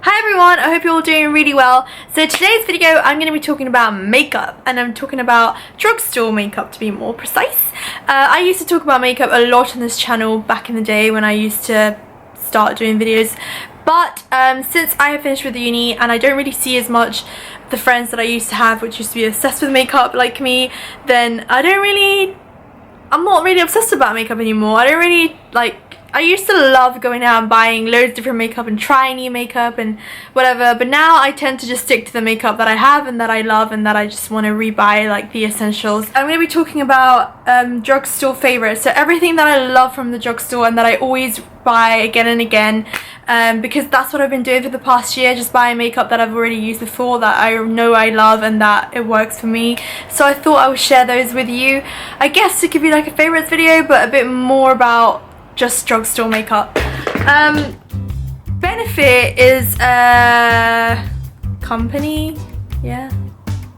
Hi everyone, I hope you're all doing really well. So today's video I'm going to be talking about makeup, and I'm talking about drugstore makeup to be more precise. I used to talk about makeup a lot on this channel back in the day when I used to start doing videos, but since I have finished with uni and I don't really see as much the friends that I used to have, which used to be obsessed with makeup like me, then I'm not really obsessed about makeup anymore. I used to love going out and buying loads of different makeup and trying new makeup and whatever, but now I tend to just stick to the makeup that I have and that I love and that I just want to rebuy, like the essentials. I'm going to be talking about drugstore favorites, so everything that I love from the drugstore and that I always buy again and again, because that's what I've been doing for the past year, just buying makeup that I've already used before, that I know I love and that it works for me. So I thought I would share those with you. I guess it could be like a favorites video, but a bit more about just drugstore makeup. Benefit is a company, a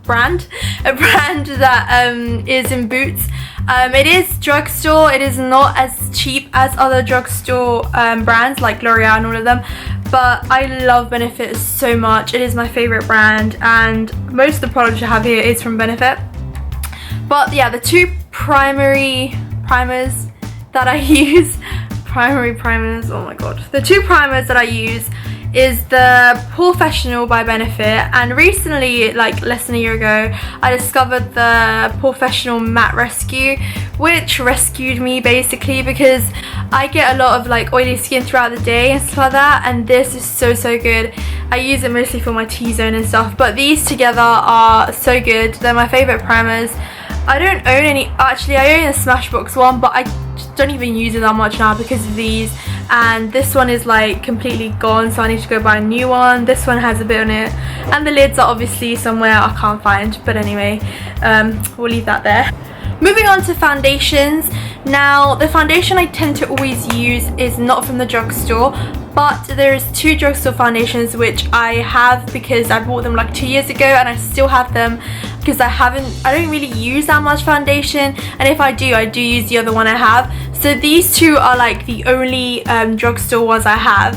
brand that is in Boots. It is drugstore. It is not as cheap as other drugstore brands like L'Oreal and all of them, but I love Benefit so much. It is my favorite brand, and most of the products I have here is from Benefit. But yeah, the two primary primers that I use, the two primers that I use is the Professional by Benefit, and recently, like less than a year ago, I discovered the Professional Matte Rescue, which rescued me basically because I get a lot of like oily skin throughout the day and stuff like that, and this is so good. I use it mostly for my T-zone and stuff, but these together are so good. They're my favorite primers. I don't own any, actually I own a Smashbox one, but I don't even use it that much now because of these, and this one is like completely gone, so I need to go buy a new one. This one has a bit on it, and the lids are obviously somewhere I can't find, but anyway, we'll leave that there. Moving on to foundations. Now, the foundation I tend to always use is not from the drugstore, but there's two drugstore foundations which I have because I bought them like 2 years ago, and I still have them because I don't really use that much foundation, and if I do use the other one I have. So these two are like the only drugstore ones I have.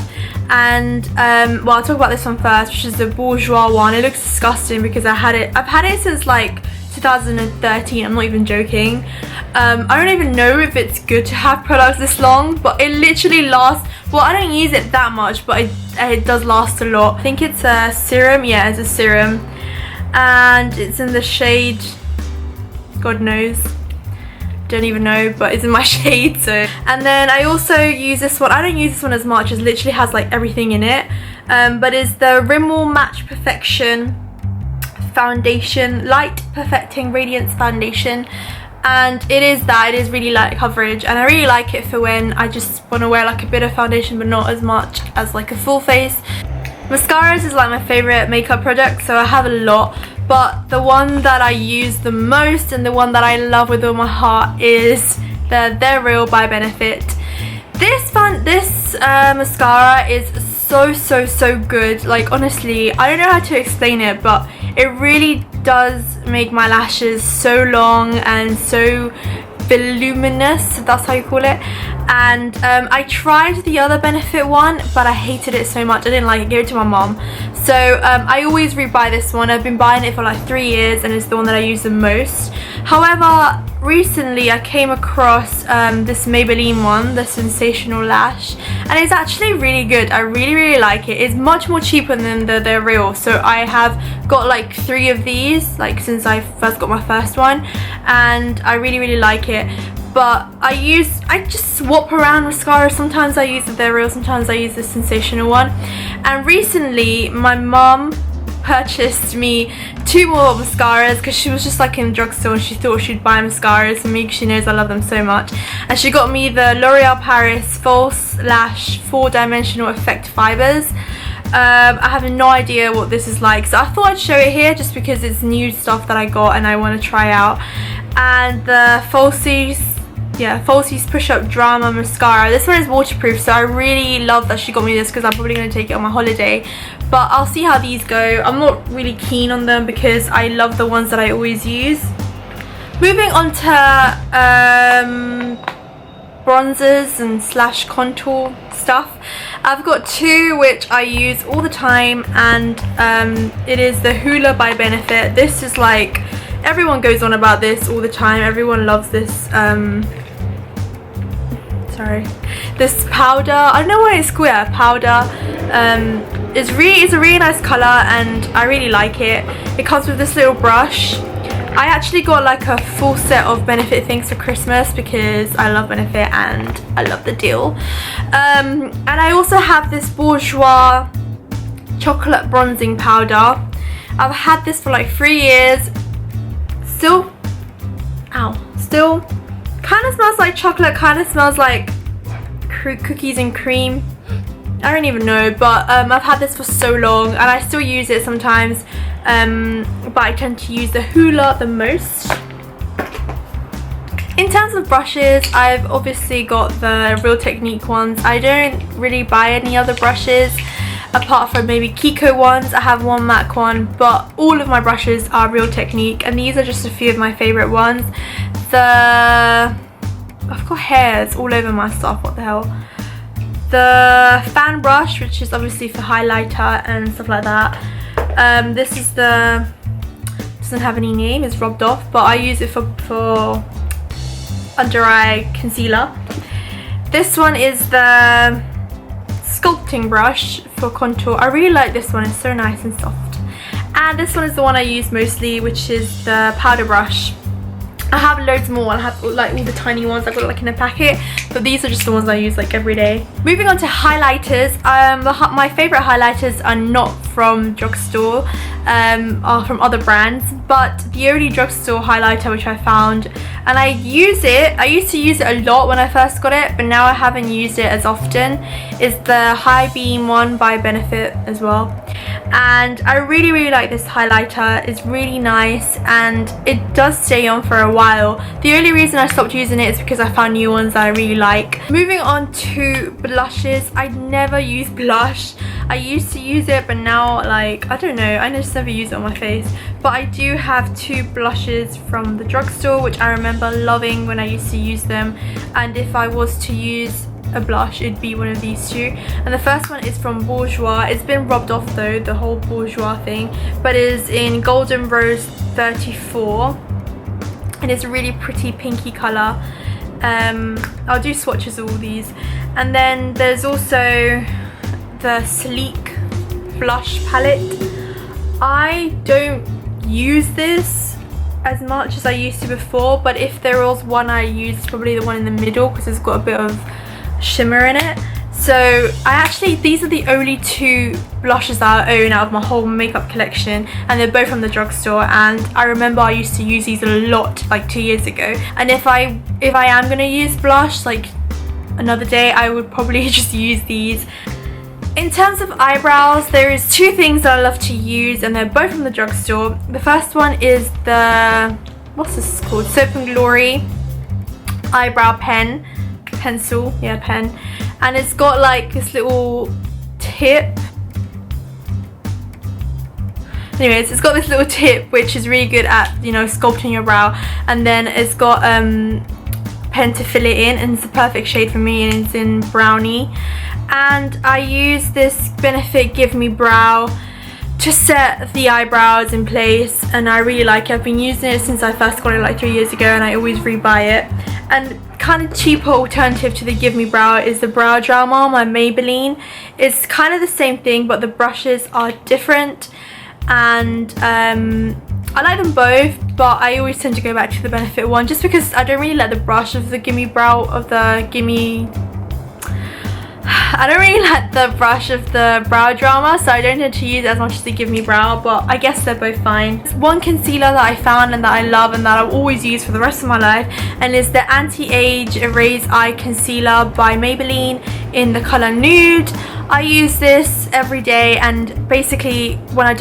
And well, I'll talk about this one first, which is the Bourjois one. It looks disgusting because I've had it since like 2013. I'm not even joking. I don't even know if it's good to have products this long, but it literally lasts. Well, I don't use it that much, but it does last a lot. I think it's a serum. Yeah, it's a serum, and it's in the shade, God knows, don't even know, but it's in my shade. So, and then I also use this one. I don't use this one as much, it literally has like everything in it, but it's the Rimmel Match Perfection foundation, light perfecting radiance foundation, and it is really light coverage, and I really like it for when I just want to wear like a bit of foundation but not as much as like a full face. Mascaras is like my favorite makeup product, so I have a lot, but the one that I use the most and the one that I love with all my heart is the They're Real by Benefit. This mascara is so good. Like, honestly, I don't know how to explain it, but it really does make my lashes so long and so voluminous, if that's how you call it. And I tried the other Benefit one, but I hated it so much. I didn't like it. Gave it to my mom. So I always rebuy this one. I've been buying it for like 3 years, and it's the one that I use the most. However, recently I came across this Maybelline one, the Sensational Lash, and it's actually really good. I really like it. It's much more cheaper than the They're Real, so I have got like 3 of these, like since I first got my first one, and I really like it. But I just swap around mascara. Sometimes I use the They're Real, sometimes I use the Sensational one. And recently my mum purchased me 2 more mascaras because she was just like in the drugstore and she thought she'd buy mascaras for me because she knows I love them so much. And she got me the L'Oreal Paris False Lash 4-Dimensional Effect Fibers. I have no idea what this is like, so I thought I'd show it here just because it's new stuff that I got and I want to try out. And the Falsies Push Up Drama Mascara. This one is waterproof, so I really love that she got me this because I'm probably going to take it on my holiday. But I'll see how these go. I'm not really keen on them because I love the ones that I always use. Moving on to bronzers and slash contour stuff. I've got two which I use all the time, and it is the Hoola by Benefit. This is like, everyone goes on about this all the time. Everyone loves this this powder. I don't know why it's called powder. It's a really nice color and I really like it. It comes with this little brush. I actually got like a full set of Benefit things for Christmas because I love Benefit and I love the deal. And I also have this Bourjois chocolate bronzing powder. I've had this for like 3 years. Still kind of smells like chocolate, kind of smells like cookies and cream. I don't even know, but I've had this for so long and I still use it sometimes, but I tend to use the Hoola the most. In terms of brushes, I've obviously got the Real Technique ones. I don't really buy any other brushes apart from maybe Kiko ones. I have one MAC one, but all of my brushes are Real Technique, and these are just a few of my favourite ones. I've got hairs all over my stuff, what the hell. The fan brush, which is obviously for highlighter and stuff like that. This is doesn't have any name, it's rubbed off, but I use it for under eye concealer. This one is the sculpting brush for contour. I really like this one, it's so nice and soft. And this one is the one I use mostly, which is the powder brush. I have loads more. I have like all the tiny ones I've got like in a packet, but these are just the ones I use like every day. Moving on to highlighters. My favourite highlighters are not from Drugstore, are from other brands, but the only Drugstore highlighter which I found, and I used to use it a lot when I first got it, but now I haven't used it as often, is the High Beam one by Benefit as well. And I really like this highlighter. It's really nice and it does stay on for a while. The only reason I stopped using it is because I found new ones that I really like. Moving on to blushes. I never use blush. I used to use it, but now, like, I don't know, I just never use it on my face. But I do have two blushes from the Drugstore which I remember loving when I used to use them, and if I was to use a blush it'd be one of these two. And the first one is from Bourjois. It's been rubbed off though, the whole Bourjois thing, but it is in Golden Rose 34 and it's a really pretty pinky colour. I'll do swatches of all these. And then there's also the Sleek blush palette. I don't use this as much as I used to before, but if there was one I use, probably the one in the middle because it's got a bit of shimmer in it. So these are the only two blushes that I own out of my whole makeup collection, and they're both from the Drugstore, and I remember I used to use these a lot like 2 years ago. And if I am gonna use blush like another day, I would probably just use these. In terms of eyebrows, there is two things that I love to use, and they're both from the Drugstore. The first one is the, what's this called? Soap and Glory eyebrow pen. And it's got like this little tip. Anyways, it's got this little tip which is really good at, you know, sculpting your brow, and then it's got pen to fill it in, and it's the perfect shade for me, and it's in brownie. And I use this Benefit Give Me Brow to set the eyebrows in place, and I really like it. I've been using it since I first got it like 3 years ago, and I always rebuy it. And kind of cheaper alternative to the Give Me Brow is the Brow Drama, my Maybelline. It's kind of the same thing, but the brushes are different, and I like them both, but I always tend to go back to the Benefit one just because I don't really like the brush of the I don't really like the brush of the Brow Drama, so I don't tend to use it as much as the Give Me Brow, but I guess they're both fine. One concealer that I found and that I love and that I'll always use for the rest of my life, and is the Anti-Age Erase Eye Concealer by Maybelline in the colour Nude. I use this every day, and basically when I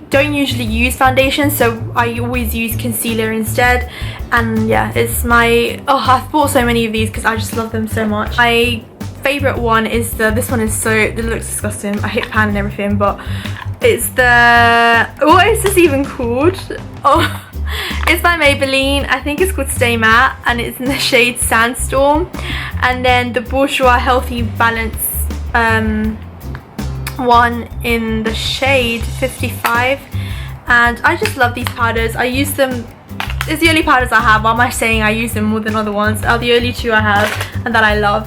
don't usually use foundation, so I always use concealer instead. And yeah, it's my, I've bought so many of these because I just love them so much. My favorite one is this one is so, it looks disgusting, I hit pan and everything, but it's the, what is this even called? It's by Maybelline. I think it's called Stay Matte and it's in the shade Sandstorm. And then the Bourjois Healthy Balance one in the shade 55. And I just love these powders. I use them, it's the only powders I have. Why am I saying I use them more than other ones? Are the only two I have and that I love.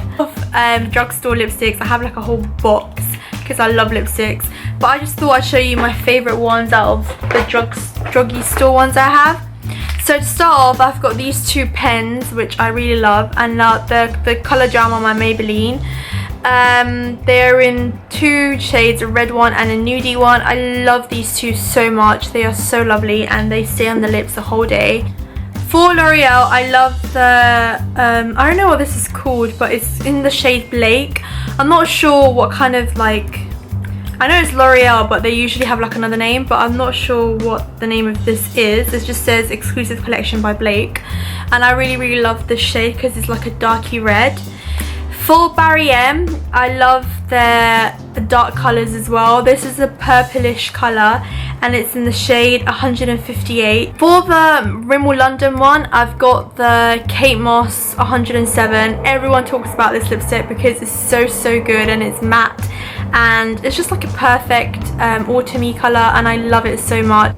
Drugstore lipsticks, I have like a whole box because I love lipsticks. But I just thought I'd show you my favourite ones out of the druggy store ones I have. So to start off, I've got these two pens which I really love, and the colour jam on my Maybelline. They're in two shades, a red one and a nudie one. I love these two so much. They are so lovely and they stay on the lips the whole day. For L'Oreal, I love the, I don't know what this is called, but it's in the shade Blake. I'm not sure what kind of like, I know it's L'Oreal, but they usually have like another name, but I'm not sure what the name of this is. It just says exclusive collection by Blake. And I really love this shade because it's like a darky red. For Barry M, I love their dark colours as well. This is a purplish colour and it's in the shade 158. For the Rimmel London one, I've got the Kate Moss 107. Everyone talks about this lipstick because it's so good and it's matte and it's just like a perfect autumny colour and I love it so much.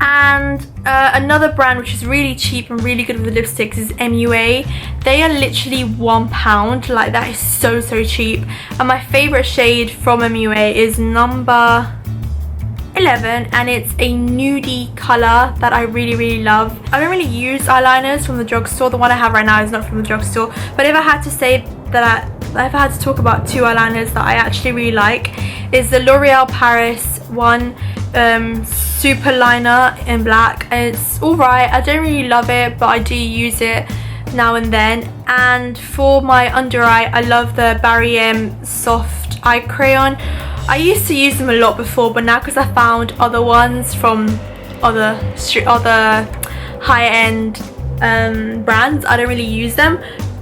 And another brand which is really cheap and really good with the lipsticks is MUA. They are literally £1, like that is so cheap. And my favourite shade from MUA is number 11 and it's a nudie colour that I really love. I don't really use eyeliners from the drugstore. The one I have right now is not from the drugstore, but if I had to say that if I had to talk about two eyeliners that I actually really like, is the L'Oreal Paris one super liner in black. It's alright, I don't really love it, but I do use it now and then. And for my under eye, I love the Barry M soft eye crayon. I used to use them a lot before, but now because I found other ones from other high-end brands, I don't really use them.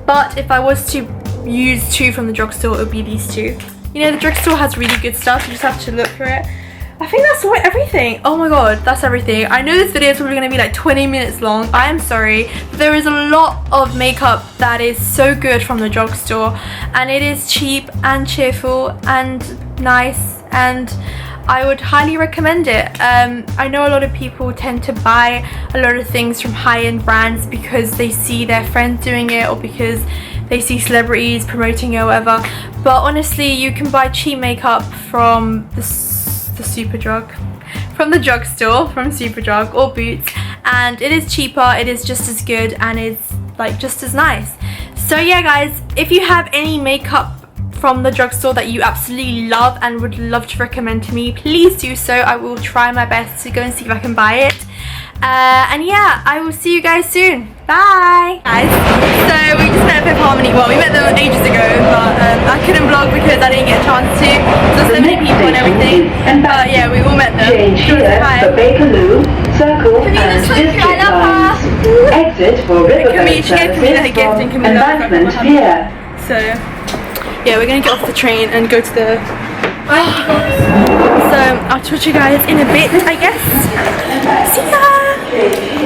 But if I was to use two from the drugstore, it would be these two. You know, the drugstore has really good stuff, you just have to look for it. I think that's everything. Oh my god, that's everything. I know this video is probably going to be like 20 minutes long. I am sorry. But there is a lot of makeup that is so good from the drugstore. And it is cheap and cheerful and nice. And I would highly recommend it. I know a lot of people tend to buy a lot of things from high-end brands because they see their friends doing it or because they see celebrities promoting it or whatever. But honestly, you can buy cheap makeup from the Superdrug, from the drugstore, from Superdrug or Boots, and it is cheaper, it is just as good, and it's like just as nice. So yeah guys, if you have any makeup from the drugstore that you absolutely love and would love to recommend to me, please do so. I will try my best to go and see if I can buy it. And yeah, I will see you guys soon. Bye guys. So we just met at Fifth Harmony. Well, we met them ages ago, but I couldn't vlog because I didn't get a chance to. There's so many people and everything. But yeah, we all met them. Change here for Bakerloo, Circle and District lines. Exit for Riverboat services from Embankment Pier. So yeah, we're gonna get off the train and go to the so I'll talk to you guys in a bit, I guess. See ya!